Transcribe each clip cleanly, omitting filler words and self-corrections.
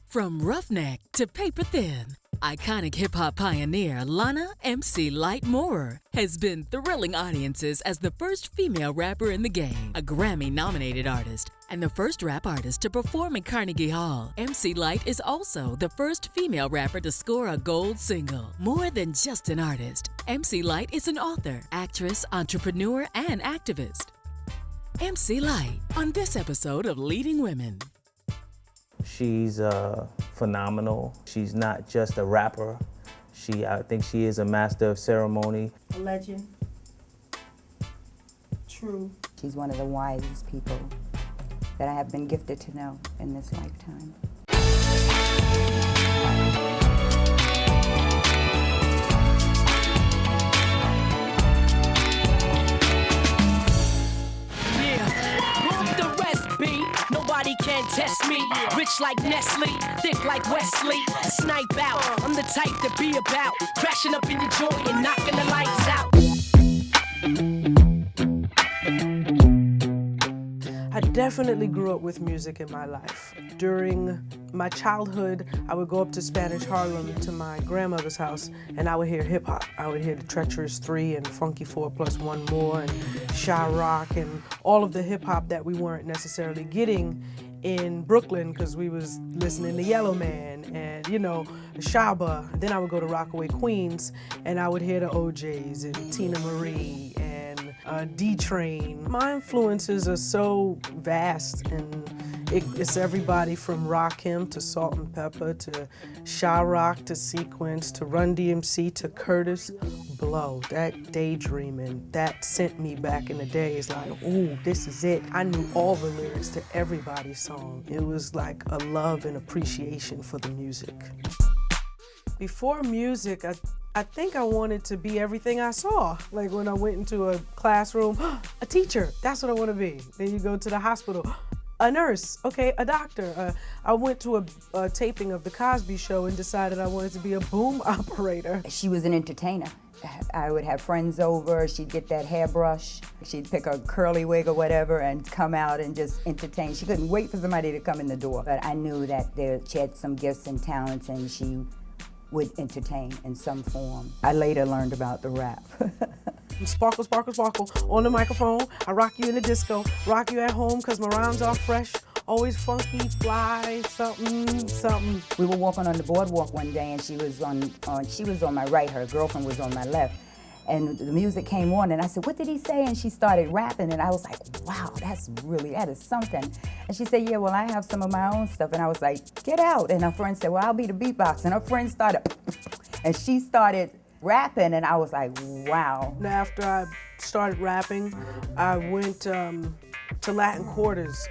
From Roughneck to Paper Thin, iconic hip-hop pioneer Lana MC Lyte Moore has been thrilling audiences as the first female rapper in the game, a Grammy-nominated artist, and the first rap artist to perform in Carnegie Hall. MC Lyte is also the first female rapper to score a gold single. More than just an artist, MC Lyte is an author, actress, entrepreneur, and activist. MC Lyte on this episode of Leading Women. She's phenomenal. She's not just a rapper. I think she is a master of ceremony. A legend. True. She's one of the wisest people that I have been gifted to know in this lifetime. Nobody can test me. Rich like Nestle, thick like Wesley. Snipe out, I'm the type to be about crashing up in your joint and knocking the lights out. I definitely grew up with music in my life. During my childhood, I would go up to Spanish Harlem to my grandmother's house, and I would hear hip hop. I would hear the Treacherous 3 and Funky 4 plus one more, and Shy Rock, and all of the hip hop that we weren't necessarily getting in Brooklyn because we was listening to Yellow Man and, Shaba. Then I would go to Rockaway, Queens, and I would hear the OJs and Tina Marie and D-Train. My influences are so vast, and it's everybody from Rakim to Salt and Pepper to Shy Rock to Sequence to Run DMC to Curtis Blow. That daydreaming, that sent me back in the days like, ooh, this is it. I knew all the lyrics to everybody's song. It was like a love and appreciation for the music. Before music, I think I wanted to be everything I saw. Like when I went into a classroom, a teacher, that's what I want to be. Then you go to the hospital, a nurse, okay, a doctor. I went to a taping of The Cosby Show and decided I wanted to be a boom operator. She was an entertainer. I would have friends over, she'd get that hairbrush, she'd pick a curly wig or whatever and come out and just entertain. She couldn't wait for somebody to come in the door. But I knew that she had some gifts and talents and she would entertain in some form. I later learned about the rap. Sparkle, sparkle, sparkle, on the microphone. I rock you in the disco, rock you at home because my rhymes are fresh, always funky, fly, something. We were walking on the boardwalk one day and she was on my right, her girlfriend was on my left. And the music came on and I said, what did he say? And she started rapping and I was like, wow, that is something. And she said, yeah, well, I have some of my own stuff. And I was like, get out. And her friend said, well, I'll be the beatbox. And her friend started, and she started rapping and I was like, wow. After I started rapping, I went to Latin Quarters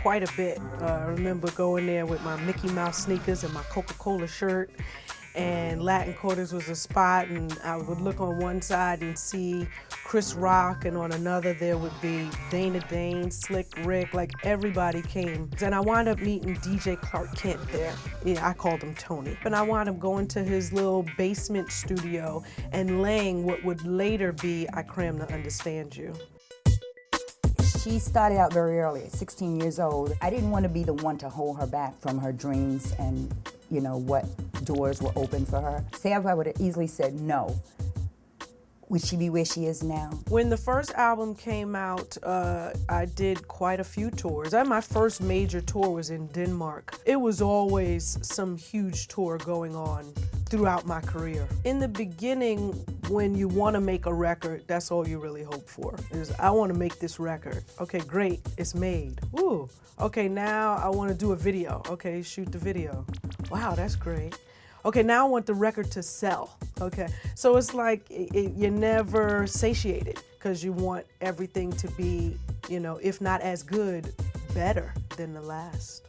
quite a bit. I remember going there with my Mickey Mouse sneakers and my Coca-Cola shirt. And Latin Quarters was a spot, and I would look on one side and see Chris Rock, and on another there would be Dana Dane, Slick Rick, like everybody came. And I wound up meeting DJ Clark Kent there. Yeah, I called him Tony. And I wound up going to his little basement studio and laying what would later be I Cram to Understand You. She started out very early, at 16 years old. I didn't want to be the one to hold her back from her dreams and, what doors were open for her. Say if I would have easily said no, would she be where she is now? When the first album came out, I did quite a few tours. My first major tour was in Denmark. It was always some huge tour going on throughout my career. In the beginning, when you want to make a record, that's all you really hope for, is I want to make this record. Okay, great, it's made. Ooh, okay, now I want to do a video. Okay, shoot the video. Wow, that's great. Okay, now I want the record to sell. Okay, so it's like you're never satiated because you want everything to be, if not as good, better than the last.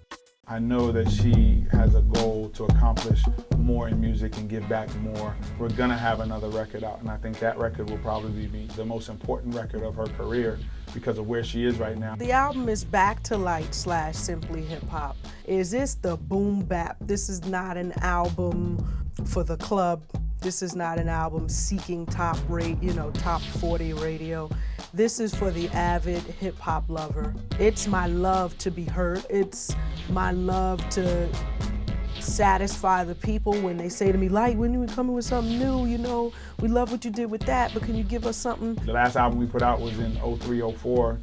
I know that she has a goal to accomplish more in music and give back more. We're gonna have another record out, and I think that record will probably be the most important record of her career because of where she is right now. The album is Back to Lyte / Simply Hip Hop. Is this the boom bap? This is not an album for the club. This is not an album seeking top 40 radio. This is for the avid hip hop lover. It's my love to be heard. It's my love to satisfy the people when they say to me, Lyte, when you coming with something new, you know, we love what you did with that, but can you give us something? The last album we put out was in 03, 04,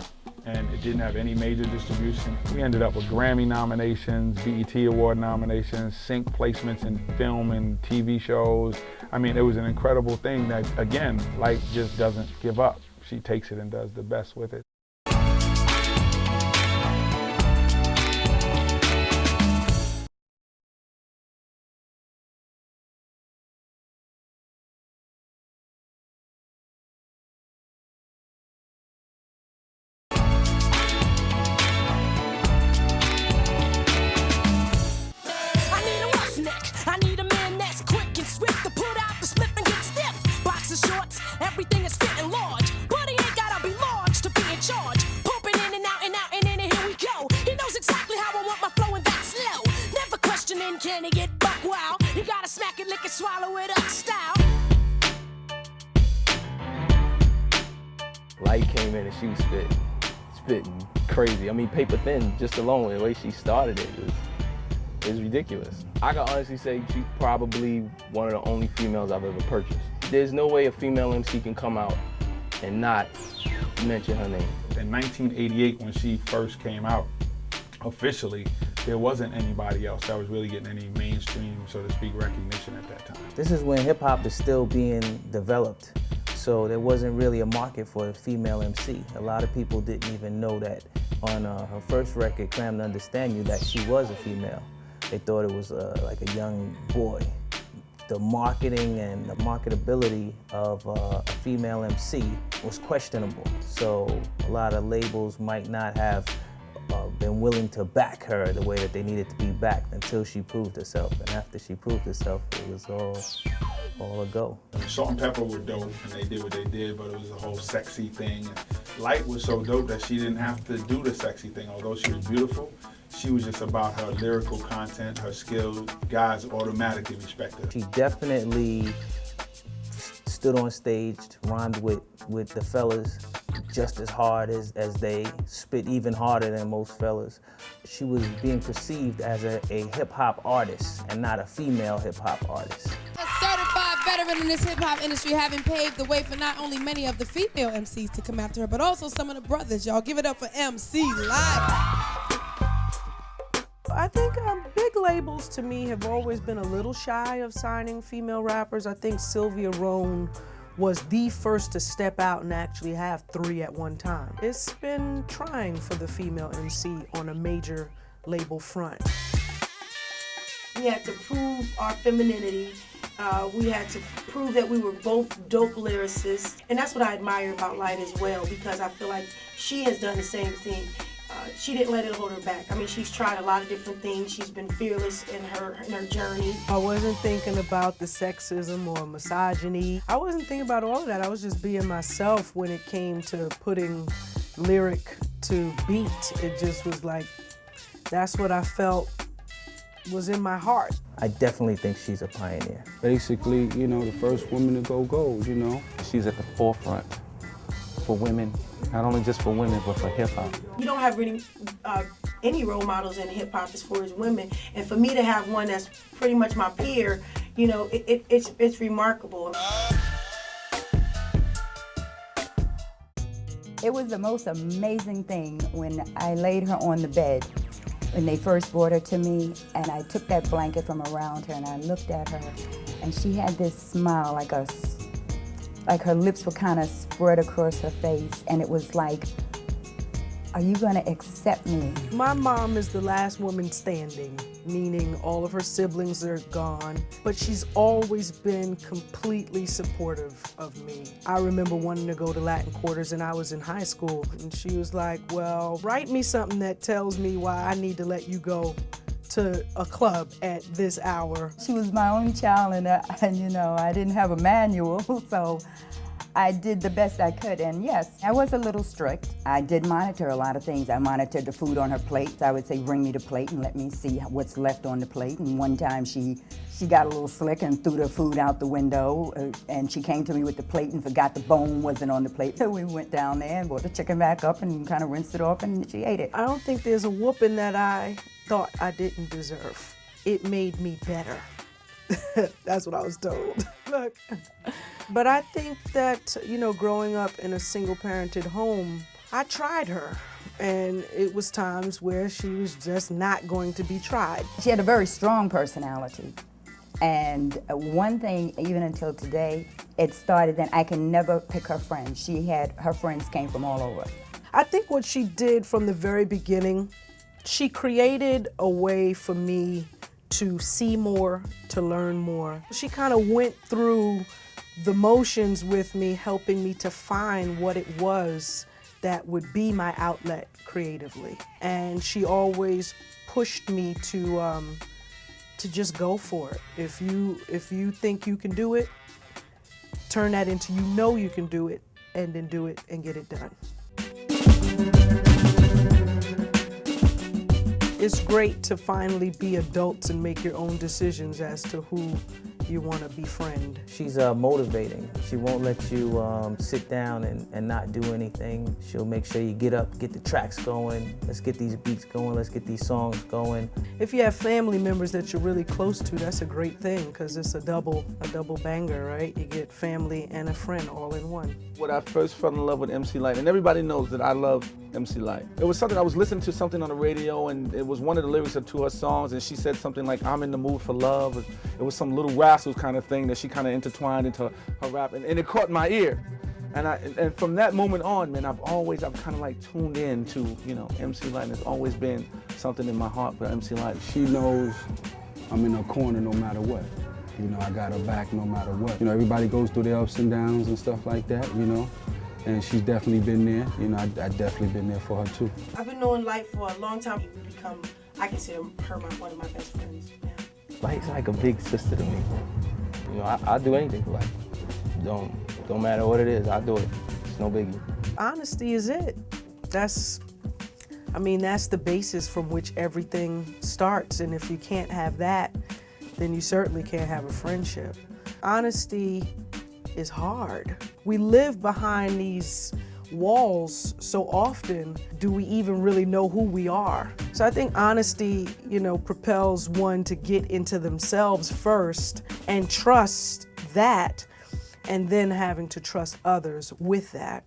and it didn't have any major distribution. We ended up with Grammy nominations, BET Award nominations, sync placements in film and TV shows. I mean, it was an incredible thing that, again, Lyte just doesn't give up. She takes it and does the best with it. Everything is fit and large, but he ain't gotta be large to be in charge. Pumping in and out, and in, and here we go. He knows exactly how I want my flow and that slow. Never questioning, can he get buck wild? You gotta smack it, lick it, swallow it up style. Lyte came in and she was spitting crazy. I mean, paper thin, just alone, the way she started it was ridiculous. I can honestly say she's probably one of the only females I've ever purchased. There's no way a female MC can come out and not mention her name. In 1988, when she first came out, officially, there wasn't anybody else that was really getting any mainstream, so to speak, recognition at that time. This is when hip hop is still being developed, so there wasn't really a market for a female MC. A lot of people didn't even know that on her first record, Cram to Understand You, that she was a female. They thought it was like a young boy. The marketing and the marketability of a female MC was questionable. So a lot of labels might not have been willing to back her the way that they needed to be backed until she proved herself. And after she proved herself, it was all a go. Salt and Pepper were dope, and they did what they did, but it was a whole sexy thing. And Lyte was so dope that she didn't have to do the sexy thing. Although she was beautiful, she was just about her lyrical content, her skills. Guys automatically respected her. She definitely stood on stage, rhymed with the fellas just as hard as they, spit even harder than most fellas. She was being perceived as a hip-hop artist and not a female hip-hop artist. A certified veteran in this hip-hop industry, having paved the way for not only many of the female MCs to come after her, but also some of the brothers. Y'all give it up for MC Lyte. I think big labels to me have always been a little shy of signing female rappers. I think Sylvia Rhone was the first to step out and actually have 3 at one time. It's been trying for the female MC on a major label front. We had to prove our femininity. We had to prove that we were both dope lyricists. And that's what I admire about Lyte as well, because I feel like she has done the same thing. She didn't let it hold her back. I mean, she's tried a lot of different things. She's been fearless in her journey. I wasn't thinking about the sexism or misogyny. I wasn't thinking about all of that. I was just being myself when it came to putting lyric to beat. It just was like, that's what I felt was in my heart. I definitely think she's a pioneer. Basically, you know, the first woman to go gold, you know. She's at the forefront for women, not only just for women, but for hip hop. You don't have really any role models in hip hop as far as women, and for me to have one that's pretty much my peer, you know, it's remarkable. It was the most amazing thing when I laid her on the bed when they first brought her to me, and I took that blanket from around her and I looked at her, and she had this smile, like her lips were kind of spread across her face, and it was like, are you gonna accept me? My mom is the last woman standing, meaning all of her siblings are gone, but she's always been completely supportive of me. I remember wanting to go to Latin Quarters and I was in high school, and she was like, well, write me something that tells me why I need to let you go to a club at this hour. She was my only child, and you know, I didn't have a manual, so I did the best I could, and yes, I was a little strict. I did monitor a lot of things. I monitored the food on her plate. I would say, bring me the plate and let me see what's left on the plate. And one time she got a little slick and threw the food out the window, and she came to me with the plate and forgot the bone wasn't on the plate. So we went down there and brought the chicken back up and kind of rinsed it off, and she ate it. I don't think there's a whooping that I thought I didn't deserve. it made me better. That's what I was told. Look. But I think that, you know, growing up in a single-parented home, I tried her. And it was times where she was just not going to be tried. She had a very strong personality. And one thing, even until today, it started that I can never pick her friends. Her friends came from all over. I think what she did from the very beginning, she created a way for me to see more, to learn more. She kind of went through the motions with me, helping me to find what it was that would be my outlet creatively. And she always pushed me to just go for it. If you think you can do it, turn that into you know you can do it, and then do it and get it done. It's great to finally be adults and make your own decisions as to who you want to befriend. She's motivating. She won't let you sit down and not do anything. She'll make sure you get up, get the tracks going. Let's get these beats going. Let's get these songs going. If you have family members that you're really close to, that's a great thing because it's a double banger, right? You get family and a friend all in one. When I first fell in love with MC Lyte, and everybody knows that I love MC Lyte. It was something, I was listening to something on the radio, and it was one of the lyrics of two of her songs, and she said something like, "I'm in the mood for love." It was some Little Rascals kind of thing that she kind of intertwined into her rap, and it caught my ear. And from that moment on, man, I've kind of like tuned in to, you know, MC Lyte. There's always been something in my heart for MC Lyte. She knows I'm in her corner no matter what. You know, I got her back no matter what. You know, everybody goes through their ups and downs and stuff like that, you know. And she's definitely been there. You know, I definitely been there for her too. I've been knowing Lyte for a long time. I consider her one of my best friends now. Lyte's like a big sister to me. You know, I'll do anything for Lyte. Don't matter what it is, I'll do it. It's no biggie. Honesty is it. That's the basis from which everything starts. And if you can't have that, then you certainly can't have a friendship. Honesty is hard. We live behind these walls so often, do we even really know who we are? So I think honesty, you know, propels one to get into themselves first and trust that, and then having to trust others with that.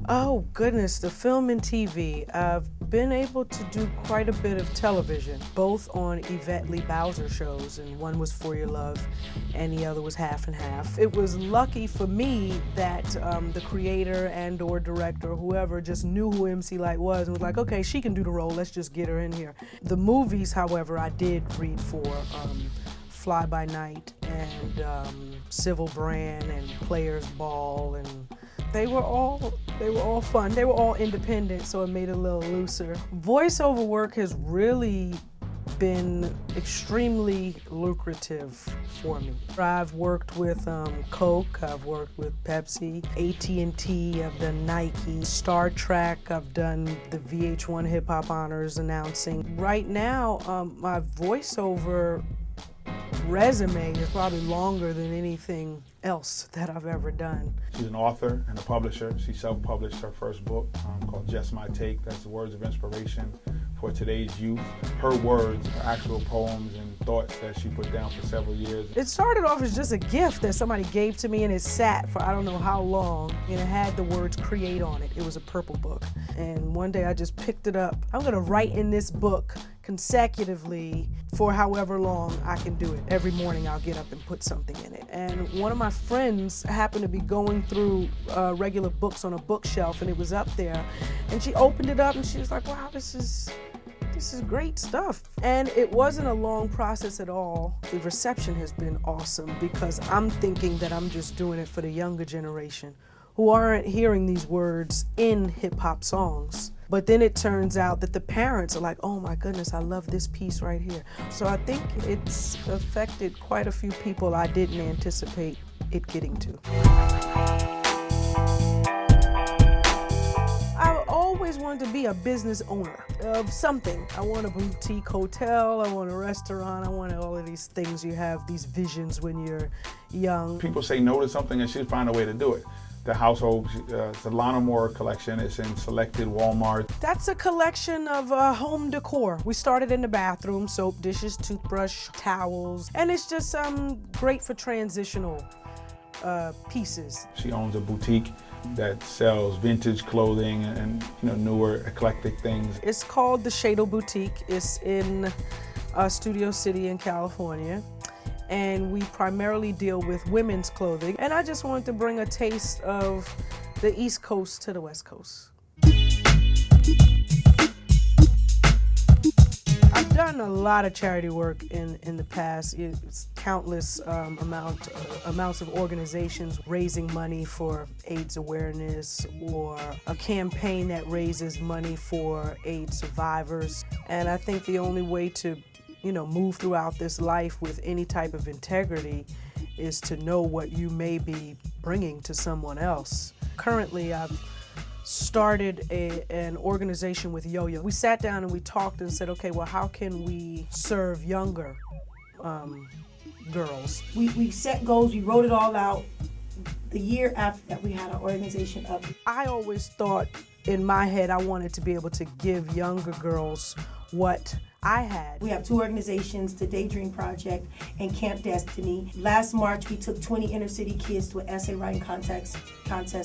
Oh goodness, the film and TV. I've been able to do quite a bit of television, both on Yvette Lee Bowser shows, and one was For Your Love and the other was Half and Half. It was lucky for me that the creator and or director or whoever just knew who MC Lyte was and was like, okay, she can do the role, let's just get her in here. The movies, however, I did read for Fly By Night and Civil Brand and Players Ball, and they were all fun. They were all independent, so it made it a little looser. Voiceover work has really been extremely lucrative for me. I've worked with Coke, I've worked with Pepsi, AT&T, I've done Nike, Star Trek, I've done the VH1 Hip Hop Honors announcing. Right now, my voiceover resume is probably longer than anything else that I've ever done. She's an author and a publisher. She self-published her first book called Just My Take. That's the words of inspiration for today's youth. Her words, her actual poems and thoughts that she put down for several years. It started off as just a gift that somebody gave to me, and it sat for I don't know how long, and it had the words create on it. It was a purple book. And one day I just picked it up. I'm gonna write in this book consecutively for however long I can do it. Every morning I'll get up and put something in it. And one of my friends happened to be going through regular books on a bookshelf, and it was up there. And she opened it up and she was like, wow, this is great stuff. And it wasn't a long process at all. The reception has been awesome because I'm thinking that I'm just doing it for the younger generation who aren't hearing these words in hip hop songs. But then it turns out that the parents are like, oh my goodness, I love this piece right here. So I think it's affected quite a few people I didn't anticipate it getting to. be a business owner of something. I want a boutique hotel, I want a restaurant, I want all of these things. You have these visions when you're young. People say no to something and she'll find a way to do it. The household, it's a Lana Moore collection. It's in selected Walmart. That's a collection of home decor. We started in the bathroom, soap, dishes, toothbrush, towels, and it's just great for transitional pieces. She owns a boutique that sells vintage clothing and newer eclectic things. It's called the Shado Boutique. It's in Studio City in California. And we primarily deal with women's clothing. And I just wanted to bring a taste of the East Coast to the West Coast. I've done a lot of charity work in the past. It's countless amounts of organizations raising money for AIDS awareness, or a campaign that raises money for AIDS survivors. And I think the only way to move throughout this life with any type of integrity is to know what you may be bringing to someone else. Currently, I've started an organization with Yo-Yo. We sat down and we talked and said, okay, well, how can we serve younger girls? We set goals, we wrote it all out the year after that we had our organization up. I always thought in my head I wanted to be able to give younger girls what I had. We have two organizations, the Daydream Project and Camp Destiny. Last March, we took 20 inner city kids to an essay writing contest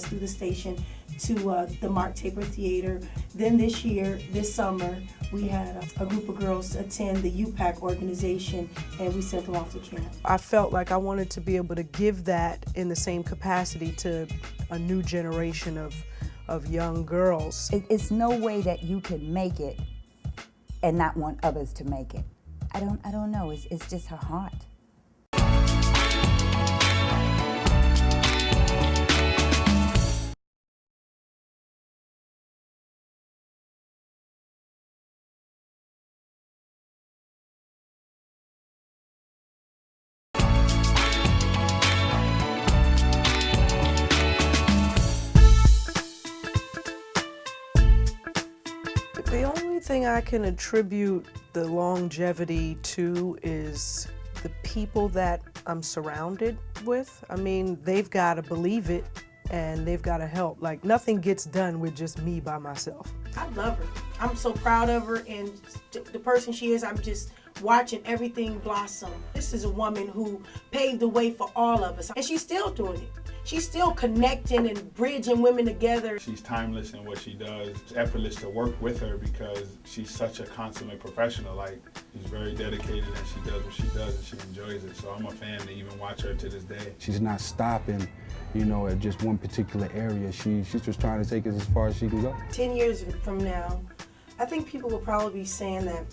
through the station to the Mark Taper Theater. Then this summer, we had a group of girls attend the UPAC organization, and we sent them off to camp. I felt like I wanted to be able to give that in the same capacity to a new generation of young girls. It's no way that you can make it and not want others to make it. I don't know, it's just her heart. The only thing I can attribute the longevity to is the people that I'm surrounded with. I mean, they've got to believe it and they've got to help. Like, nothing gets done with just me by myself. I love her. I'm so proud of her, and the person she is, I'm just watching everything blossom. This is a woman who paved the way for all of us, and she's still doing it. She's still connecting and bridging women together. She's timeless in what she does. It's effortless to work with her because she's such a consummate professional. Like, she's very dedicated and she does what she does and she enjoys it. So I'm a fan to even watch her to this day. She's not stopping, at just one particular area. She's just trying to take us as far as she can go. 10 years from now, I think people will probably be saying that,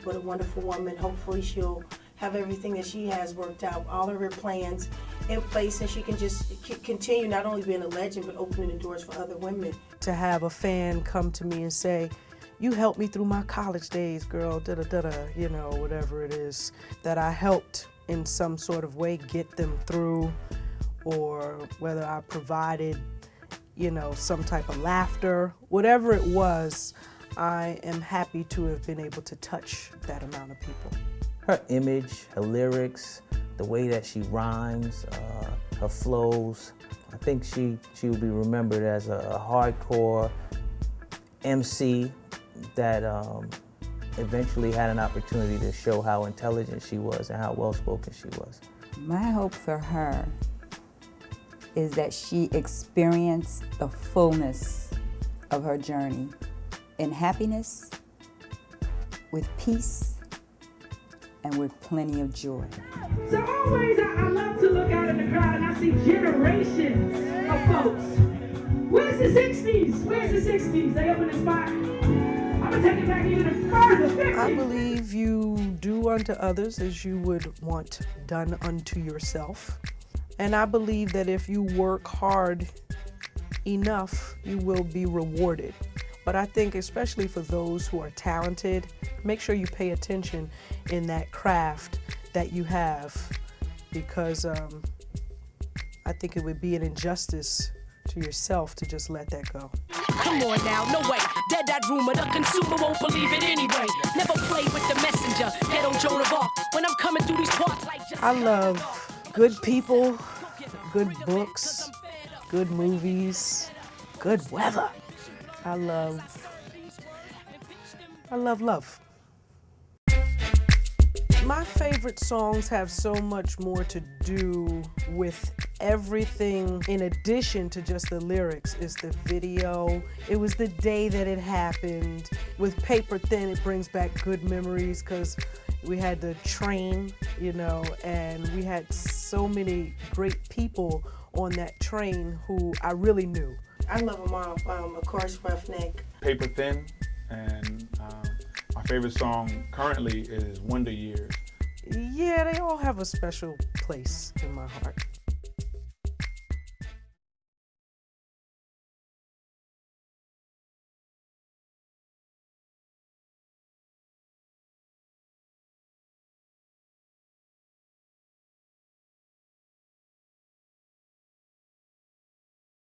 what a wonderful woman. Hopefully she'll have everything that she has worked out, all of her plans in place, and she can just continue not only being a legend, but opening the doors for other women. To have a fan come to me and say, you helped me through my college days, girl, whatever it is, that I helped in some sort of way get them through, or whether I provided, some type of laughter, whatever it was, I am happy to have been able to touch that amount of people. Her image, her lyrics, the way that she rhymes, her flows. I think she will be remembered as a hardcore MC that eventually had an opportunity to show how intelligent she was and how well-spoken she was. My hope for her is that she experienced the fullness of her journey in happiness, with peace, and with plenty of joy. So always I love to look out in the crowd and I see generations of folks. Where's the 60s? Where's the 60s? They up in the spot. I'm gonna take it back even further. 50s. I believe you do unto others as you would want done unto yourself. And I believe that if you work hard enough, you will be rewarded. But I think especially for those who are talented, make sure you pay attention in that craft that you have, because I think it would be an injustice to yourself to just let that go. Come on now, no way. Dead that rumor, the consumer won't believe it anyway. Never play with the messenger, head on Joan of Arc. When I'm coming through these parts like just... I love good people, good books, good movies, good weather. I love love. My favorite songs have so much more to do with everything in addition to just the lyrics. It's the video. It was the day that it happened. With Paper Thin, it brings back good memories because we had the train, you know, and we had so many great people on that train who I really knew. I love them all. Of course, Roughneck. Paper Thin, and my favorite song currently is Wonder Years. Yeah, they all have a special place in my heart.